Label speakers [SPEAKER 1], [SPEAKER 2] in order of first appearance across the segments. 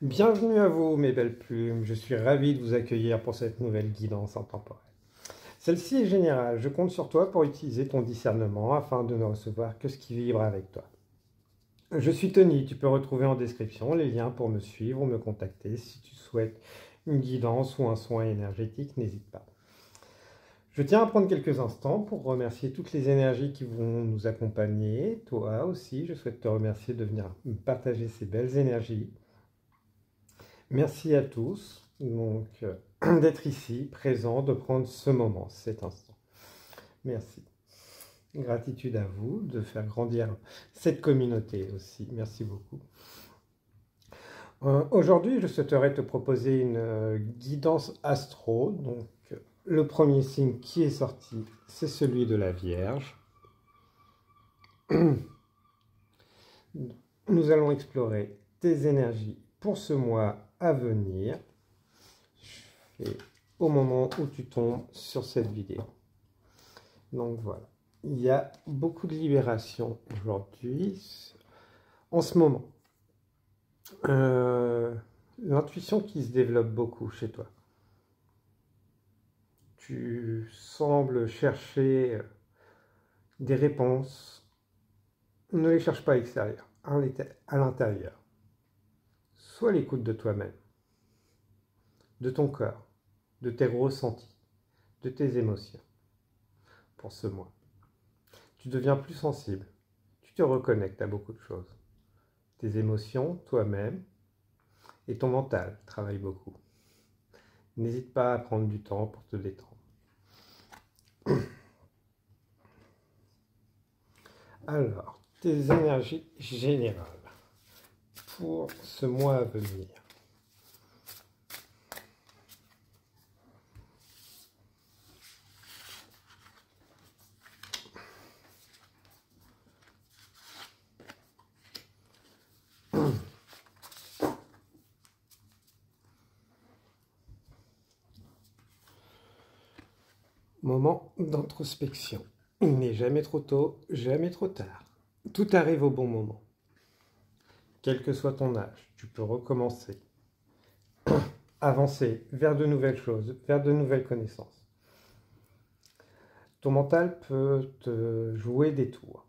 [SPEAKER 1] Bienvenue à vous, mes belles plumes. Je suis ravi de vous accueillir pour cette nouvelle guidance intemporelle. Celle-ci est générale. Je compte sur toi pour utiliser ton discernement afin de ne recevoir que ce qui vibre avec toi. Je suis Tony. Tu peux retrouver en description les liens pour me suivre ou me contacter si tu souhaites une guidance ou un soin énergétique. N'hésite pas. Je tiens à prendre quelques instants pour remercier toutes les énergies qui vont nous accompagner. Toi aussi, je souhaite te remercier de venir me partager ces belles énergies. Merci à tous d'être ici, présents, de prendre ce moment, cet instant. Merci. Gratitude à vous de faire grandir cette communauté aussi. Merci beaucoup. Aujourd'hui, je souhaiterais te proposer une guidance astro. Donc, le premier signe qui est sorti, c'est celui de la Vierge. Nous allons explorer tes énergies pour ce mois à venir. Je fais au moment où tu tombes sur cette vidéo. Donc voilà. Il y a beaucoup de libération aujourd'hui, en ce moment. L'intuition qui se développe beaucoup chez toi. Tu sembles chercher des réponses. Ne les cherche pas à l'extérieur, à l'intérieur. Sois à l'écoute de toi-même, de ton corps, de tes ressentis, de tes émotions pour ce mois. Tu deviens plus sensible, tu te reconnectes à beaucoup de choses. Tes émotions, toi-même, et ton mental travaillent beaucoup. N'hésite pas à prendre du temps pour te détendre. Alors, tes énergies générales pour ce mois à venir. Moment d'introspection. Il n'est jamais trop tôt, jamais trop tard. Tout arrive au bon moment. Quel que soit ton âge, tu peux recommencer. Avancer vers de nouvelles choses, vers de nouvelles connaissances. Ton mental peut te jouer des tours.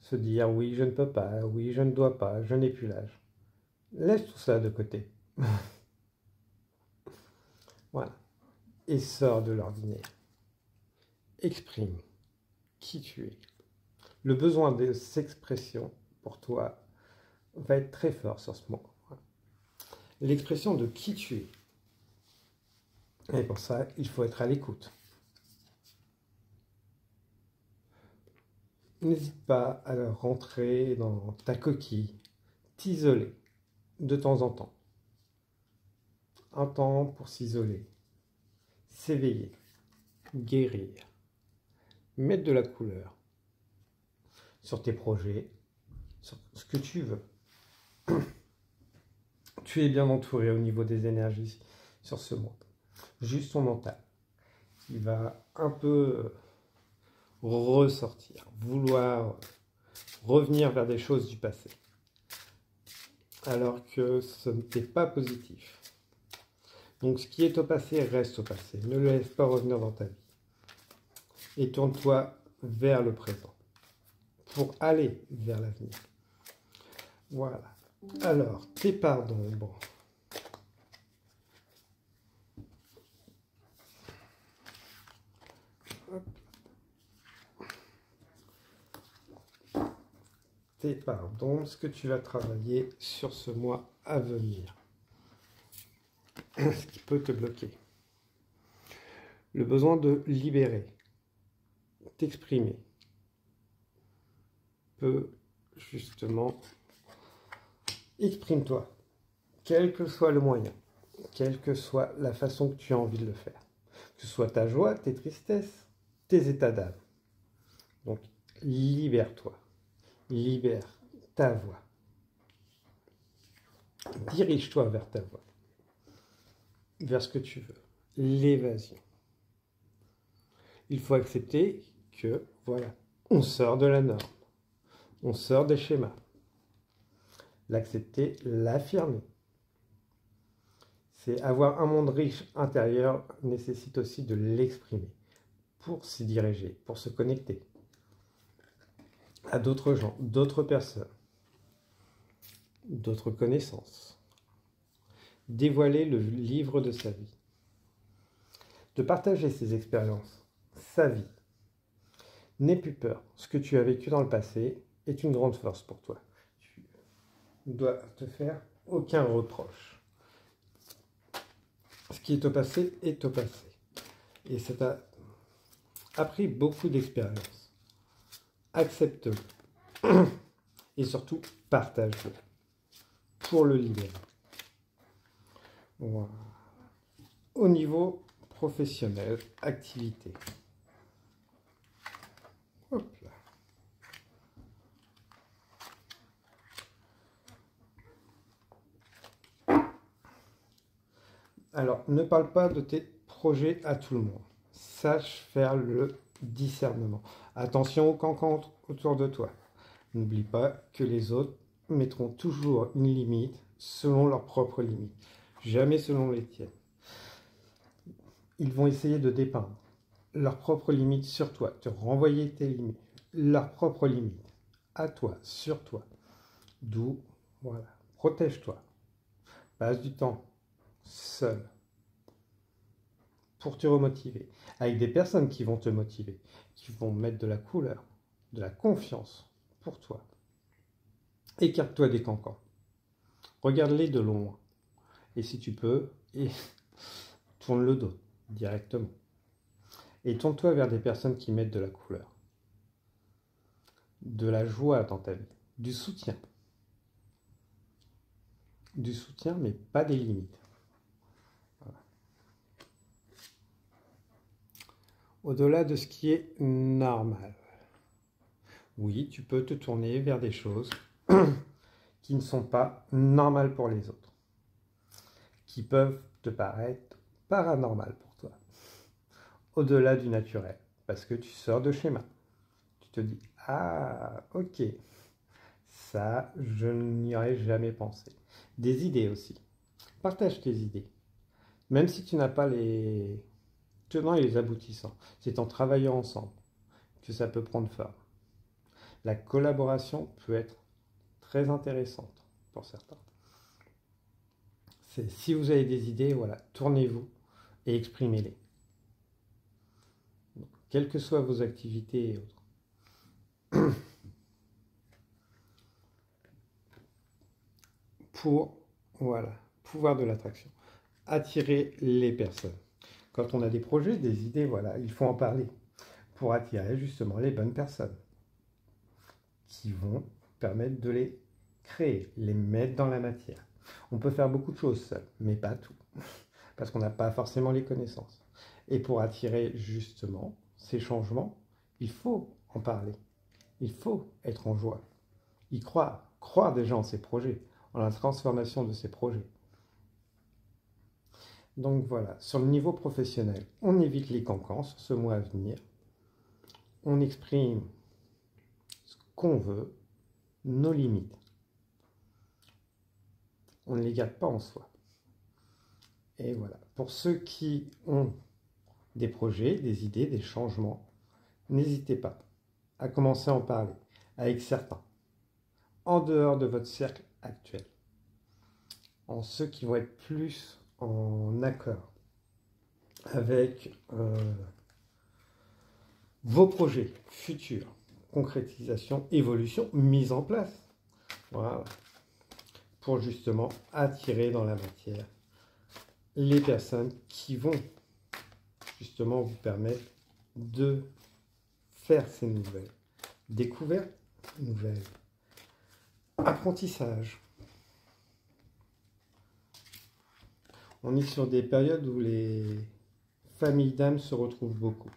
[SPEAKER 1] Se dire oui, je ne peux pas, oui, je ne dois pas, je n'ai plus l'âge. Laisse tout ça de côté. Voilà. Et sors de l'ordinaire. Exprime qui tu es. Le besoin de s'expression pour toi va être très fort sur ce moment. L'expression de qui tu es. Et pour ça, il faut être à l'écoute. N'hésite pas à rentrer dans ta coquille, t'isoler de temps en temps. Un temps pour s'isoler, s'éveiller, guérir, mettre de la couleur sur tes projets, sur ce que tu veux. Tu es bien entouré au niveau des énergies sur ce mois. Juste ton mental qui va un peu ressortir, vouloir revenir vers des choses du passé, alors que ce n'était pas positif. Donc ce qui est au passé reste au passé, ne le laisse pas revenir dans ta vie. Et tourne-toi vers le présent, pour aller vers l'avenir. Voilà. Alors, tes parts d'ombre. Tes parts d'ombre, ce que tu vas travailler sur ce mois à venir. Ce qui peut te bloquer. Le besoin de libérer, t'exprimer, peut justement, exprime-toi, quel que soit le moyen, quelle que soit la façon que tu as envie de le faire. Que ce soit ta joie, tes tristesses, tes états d'âme. Donc, libère-toi. Libère ta voix. Dirige-toi vers ta voix. Vers ce que tu veux. L'évasion. Il faut accepter que, voilà, on sort de la norme. On sort des schémas. L'accepter, l'affirmer. C'est avoir un monde riche intérieur nécessite aussi de l'exprimer pour s'y diriger, pour se connecter à d'autres gens, d'autres personnes, d'autres connaissances. Dévoiler le livre de sa vie. De partager ses expériences, sa vie. N'aie plus peur. Ce que tu as vécu dans le passé est une grande force pour toi. Tu ne dois te faire aucun reproche. Ce qui est au passé est au passé. Et ça t'a appris beaucoup d'expériences. Accepte-le. Et surtout, partage-le. Pour le libérer. Voilà. Au niveau professionnel, activité. Hop là. Alors, ne parle pas de tes projets à tout le monde. Sache faire le discernement. Attention aux cancans autour de toi. N'oublie pas que les autres mettront toujours une limite selon leurs propres limites, jamais selon les tiennes. Ils vont essayer de dépeindre leurs propres limites sur toi, te renvoyer tes limites, leurs propres limites à toi, sur toi. D'où, voilà, protège-toi. Passe du temps seul pour te remotiver, avec des personnes qui vont te motiver, qui vont mettre de la couleur, de la confiance pour toi. Écarte-toi des cancans. Regarde-les de loin. Et si tu peux, tourne le dos directement. Et tourne-toi vers des personnes qui mettent de la couleur, de la joie dans ta vie, du soutien. Du soutien, mais pas des limites. Voilà. Au-delà de ce qui est normal. Oui, tu peux te tourner vers des choses qui ne sont pas normales pour les autres, qui peuvent te paraître paranormales pour toi, au-delà du naturel, parce que tu sors de schéma. Tu te dis, ah, ok, ça, je n'y aurais jamais pensé. Des idées aussi. Partage tes idées. Même si tu n'as pas les tenants et les aboutissants, c'est en travaillant ensemble que ça peut prendre forme. La collaboration peut être très intéressante pour certains. Si vous avez des idées, voilà, tournez-vous et exprimez-les. Quelles que soient vos activités et autres. Pour, voilà, pouvoir de l'attraction. Attirer les personnes. Quand on a des projets, des idées, voilà, il faut en parler pour attirer justement les bonnes personnes qui vont permettre de les créer, les mettre dans la matière. On peut faire beaucoup de choses seul, mais pas tout, parce qu'on n'a pas forcément les connaissances. Et pour attirer justement ces changements, il faut en parler, il faut être en joie, y croire déjà en ces projets, en la transformation de ces projets. Donc voilà, sur le niveau professionnel, on évite les cancans sur ce mois à venir, on exprime ce qu'on veut, nos limites. On ne les garde pas en soi. Et voilà. Pour ceux qui ont des projets, des idées, des changements, n'hésitez pas à commencer à en parler avec certains, en dehors de votre cercle actuel, en ceux qui vont être plus en accord avec vos projets futurs, concrétisation, évolution, mise en place. Voilà. Pour justement attirer dans la matière les personnes qui vont justement vous permettre de faire ces nouvelles découvertes, nouvelles apprentissages. On est sur des périodes où les familles d'âmes se retrouvent beaucoup.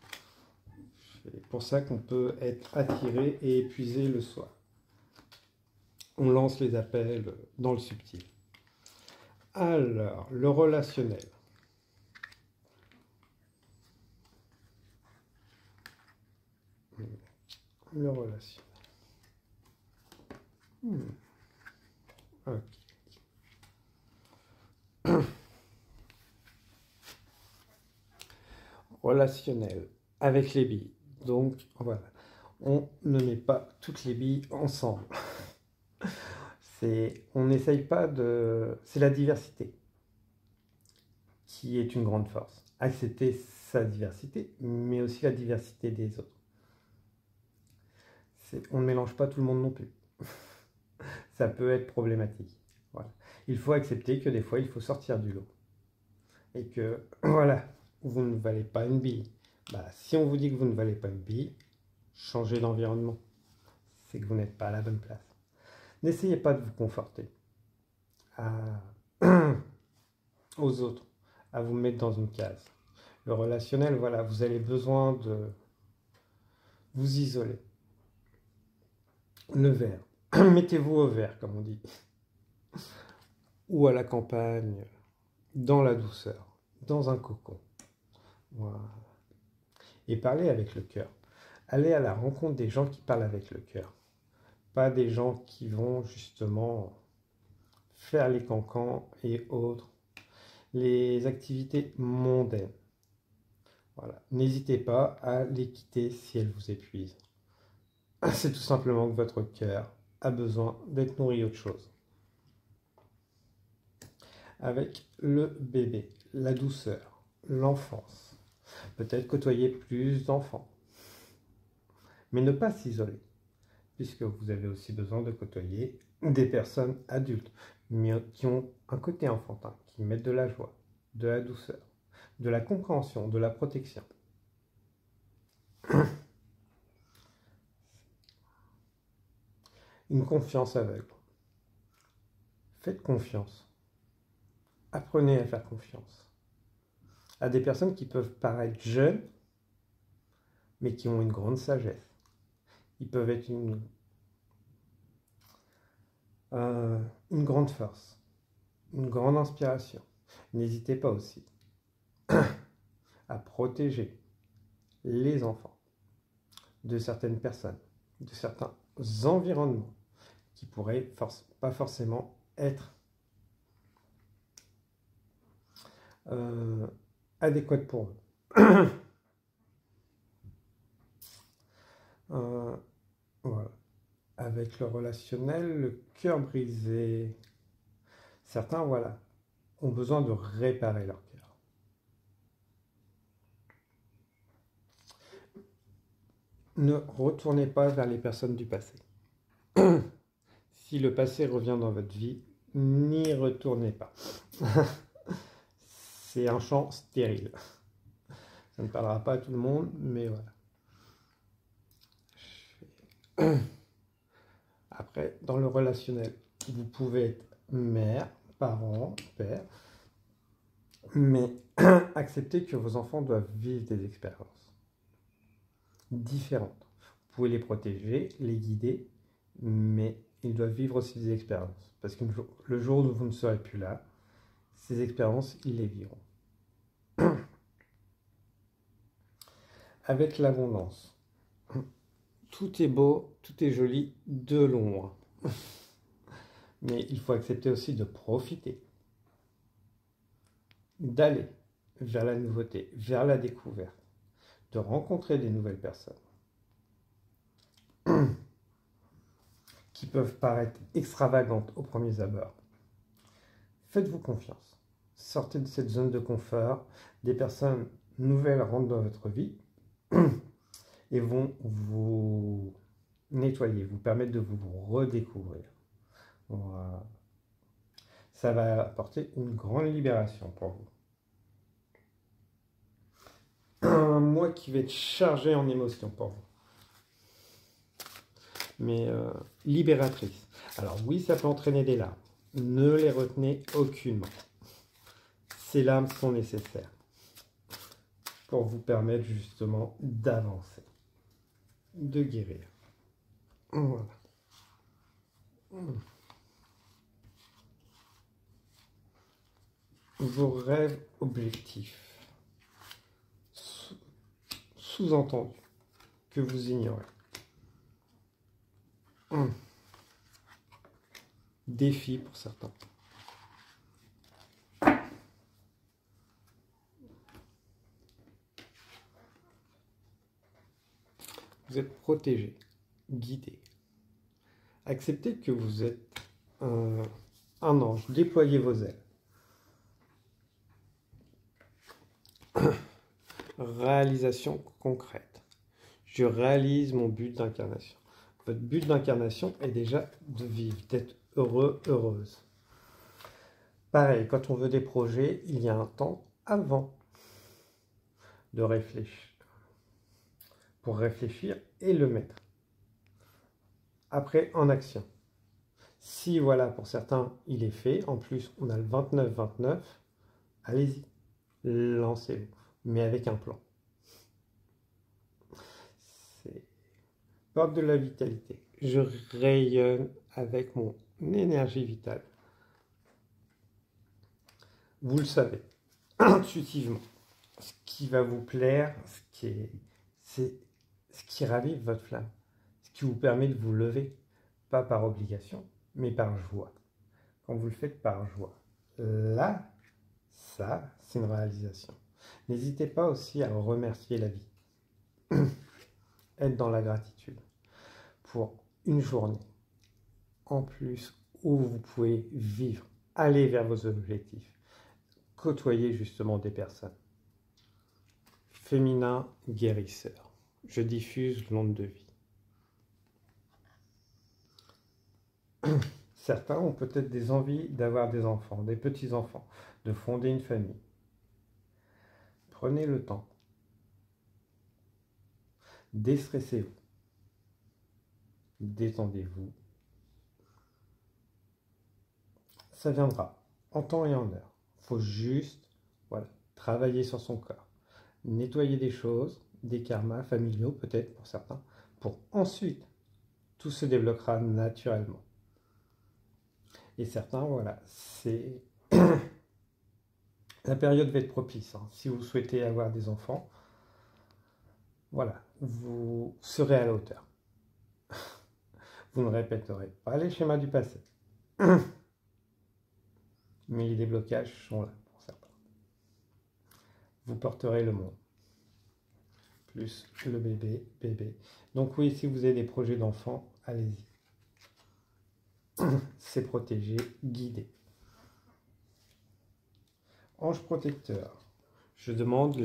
[SPEAKER 1] C'est pour ça qu'on peut être attiré et épuisé le soir. On lance les appels dans le subtil. Alors, le relationnel. Le relationnel. relationnel avec les billes. Donc voilà, on ne met pas toutes les billes ensemble. On n'essaye pas de... C'est la diversité qui est une grande force. Accepter sa diversité, mais aussi la diversité des autres. On ne mélange pas tout le monde non plus. Ça peut être problématique. Voilà. Il faut accepter que des fois, il faut sortir du lot. Et que, voilà, vous ne valez pas une bille. Bah, si on vous dit que vous ne valez pas une bille, changez d'environnement. C'est que vous n'êtes pas à la bonne place. N'essayez pas de vous conforter aux autres, à vous mettre dans une case. Le relationnel, voilà, vous avez besoin de vous isoler. Le vert. Mettez-vous au vert, comme on dit. Ou à la campagne, dans la douceur, dans un cocon. Voilà. Et parlez avec le cœur. Allez à la rencontre des gens qui parlent avec le cœur. Pas des gens qui vont justement faire les cancans et autres. Les activités mondaines. Voilà. N'hésitez pas à les quitter si elles vous épuisent. C'est tout simplement que votre cœur a besoin d'être nourri autre chose. Avec le bébé, la douceur, l'enfance. Peut-être côtoyer plus d'enfants. Mais ne pas s'isoler, puisque vous avez aussi besoin de côtoyer des personnes adultes, mais qui ont un côté enfantin, qui mettent de la joie, de la douceur, de la compréhension, de la protection. Une confiance aveugle. Faites confiance. Apprenez à faire confiance à des personnes qui peuvent paraître jeunes, mais qui ont une grande sagesse. Ils peuvent être une grande force, une grande inspiration. N'hésitez pas aussi à protéger les enfants de certaines personnes, de certains environnements qui pourraient pas forcément être adéquats pour eux. Voilà. Avec le relationnel, le cœur brisé, certains, voilà, ont besoin de réparer leur cœur. Ne retournez pas vers les personnes du passé. Si le passé revient dans votre vie, n'y retournez pas. C'est un champ stérile. Ça ne parlera pas à tout le monde, mais voilà. Après, dans le relationnel, vous pouvez être mère, parent, père, mais acceptez que vos enfants doivent vivre des expériences différentes. Vous pouvez les protéger, les guider, mais ils doivent vivre aussi des expériences. Parce que le jour où vous ne serez plus là, ces expériences, ils les vivront. Avec l'abondance. Tout est beau, tout est joli de loin. Mais il faut accepter aussi de profiter. D'aller vers la nouveauté, vers la découverte. De rencontrer des nouvelles personnes. Qui peuvent paraître extravagantes au premier abord. Faites-vous confiance. Sortez de cette zone de confort. Des personnes nouvelles rentrent dans votre vie et vont vous nettoyer, vous permettre de vous redécouvrir. Voilà. Ça va apporter une grande libération pour vous. Un mois qui va être chargé en émotions pour vous. Mais libératrice. Alors oui, ça peut entraîner des larmes. Ne les retenez aucunement. Ces larmes sont nécessaires pour vous permettre justement d'avancer, de guérir. Voilà. Vos rêves objectifs. Sous-entendu que vous ignorez. Défi pour certains. Vous êtes protégé, guidé. Acceptez que vous êtes un ange. Déployez vos ailes. Réalisation concrète. Je réalise mon but d'incarnation. Votre but d'incarnation est déjà de vivre, d'être heureux, heureuse. Pareil, quand on veut des projets, il y a un temps avant de réfléchir, pour réfléchir et le mettre. Après, en action. Si, voilà, pour certains, il est fait, en plus, on a le 29-29, allez-y, lancez-vous, mais avec un plan. C'est porte de la vitalité. Je rayonne avec mon énergie vitale. Vous le savez, intuitivement, ce qui va vous plaire, c'est ce qui ravive votre flamme, ce qui vous permet de vous lever, pas par obligation, mais par joie. Quand vous le faites par joie, là, ça, c'est une réalisation. N'hésitez pas aussi à remercier la vie, être dans la gratitude pour une journée en plus où vous pouvez vivre, aller vers vos objectifs, côtoyer justement des personnes. Féminin guérisseur. Je diffuse l'onde de vie. Certains ont peut-être des envies d'avoir des enfants, des petits-enfants, de fonder une famille. Prenez le temps. Déstressez-vous. Détendez-vous. Ça viendra en temps et en heure. Il faut juste travailler sur son corps. Nettoyer des choses, des karmas familiaux peut-être pour certains, pour ensuite tout se débloquera naturellement. Et certains, c'est la période va être propice. Si vous souhaitez avoir des enfants, vous serez à la hauteur. Vous ne répéterez pas les schémas du passé. Mais les déblocages sont là pour certains. Vous porterez le monde. Plus le bébé. Donc oui, si vous avez des projets d'enfants, allez-y. C'est protégé, guidé. Ange protecteur. Je demande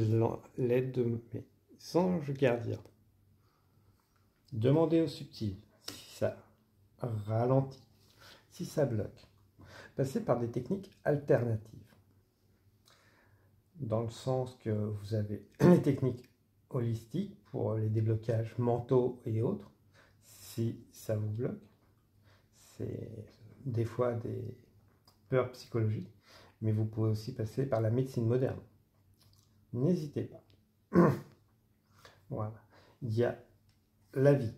[SPEAKER 1] l'aide de mes anges gardiens. Demandez au subtil si ça ralentit, si ça bloque. Passez par des techniques alternatives. Dans le sens que vous avez les techniques holistiques pour les déblocages mentaux et autres. Si ça vous bloque, c'est des fois des peurs psychologiques, mais vous pouvez aussi passer par la médecine moderne. N'hésitez pas. Voilà. Il y a la vie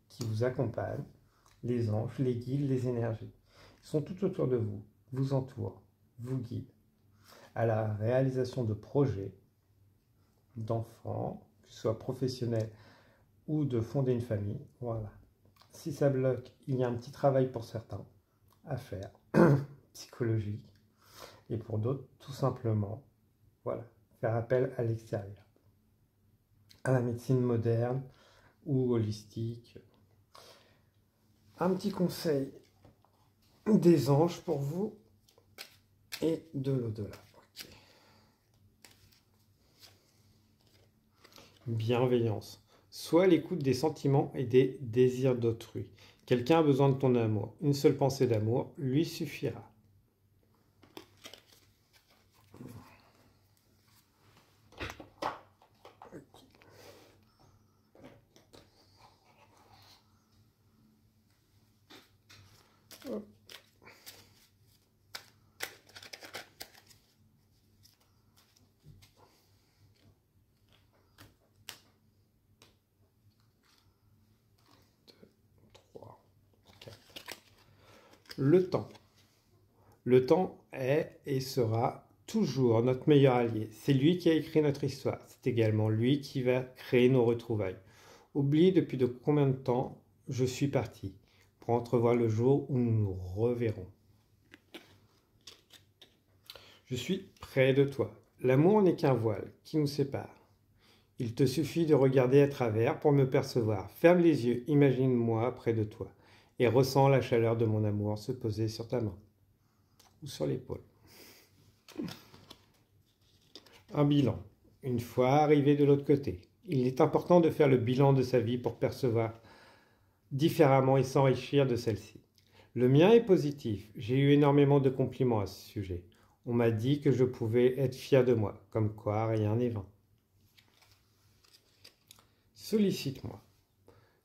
[SPEAKER 1] qui vous accompagne, les anges, les guides, les énergies. Ils sont tout autour de vous, vous entourent, vous guident à la réalisation de projets, d'enfants, que ce soit professionnels ou de fonder une famille. Voilà. Si ça bloque, il y a un petit travail pour certains à faire, psychologique, et pour d'autres, tout simplement, faire appel à l'extérieur, à la médecine moderne ou holistique. Un petit conseil des anges pour vous et de l'au-delà. Okay. Bienveillance. Sois à l'écoute des sentiments et des désirs d'autrui. Quelqu'un a besoin de ton amour. Une seule pensée d'amour lui suffira. Hop. Le temps. Le temps est et sera toujours notre meilleur allié. C'est lui qui a écrit notre histoire. C'est également lui qui va créer nos retrouvailles. Oublie depuis de combien de temps je suis parti pour entrevoir le jour où nous nous reverrons. Je suis près de toi. L'amour n'est qu'un voile qui nous sépare. Il te suffit de regarder à travers pour me percevoir. Ferme les yeux, imagine-moi près de toi et ressens la chaleur de mon amour se poser sur ta main ou sur l'épaule. Un bilan. Une fois arrivé de l'autre côté, il est important de faire le bilan de sa vie pour percevoir différemment et s'enrichir de celle-ci. Le mien est positif. J'ai eu énormément de compliments à ce sujet. On m'a dit que je pouvais être fier de moi, comme quoi rien n'est vain. Sollicite-moi.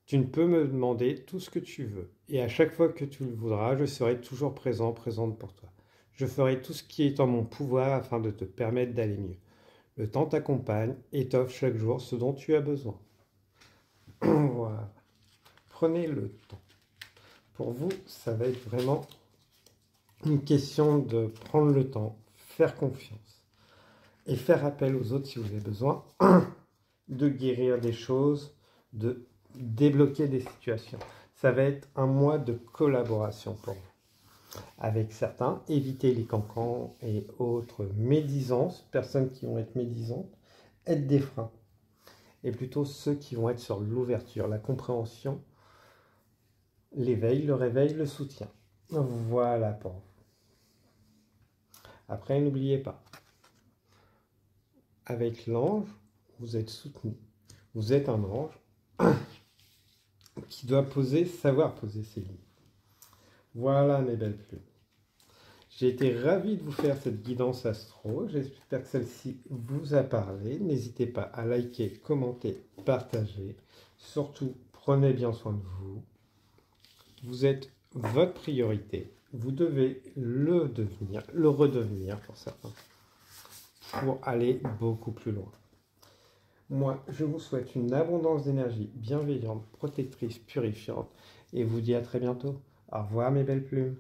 [SPEAKER 1] Tu ne peux me demander tout ce que tu veux, et à chaque fois que tu le voudras, je serai toujours présent, présente pour toi. Je ferai tout ce qui est en mon pouvoir afin de te permettre d'aller mieux. Le temps t'accompagne et t'offre chaque jour ce dont tu as besoin. Voilà. Prenez le temps. Pour vous, ça va être vraiment une question de prendre le temps, faire confiance et faire appel aux autres si vous avez besoin de guérir des choses, de débloquer des situations. Ça va être un mois de collaboration pour vous. Avec certains, évitez les cancans et autres médisances, personnes qui vont être médisantes, être des freins. Et plutôt ceux qui vont être sur l'ouverture, la compréhension, l'éveil, le réveil, le soutien. Voilà pour vous. Après, n'oubliez pas, avec l'ange, vous êtes soutenu. Vous êtes un ange qui doit savoir poser ses limites. Voilà mes belles plumes. J'ai été ravi de vous faire cette guidance astro. J'espère que celle-ci vous a parlé. N'hésitez pas à liker, commenter, partager. Surtout, prenez bien soin de vous. Vous êtes votre priorité. Vous devez le devenir, le redevenir pour certains, pour aller beaucoup plus loin. Moi, je vous souhaite une abondance d'énergie bienveillante, protectrice, purifiante et vous dis à très bientôt. Au revoir mes belles plumes.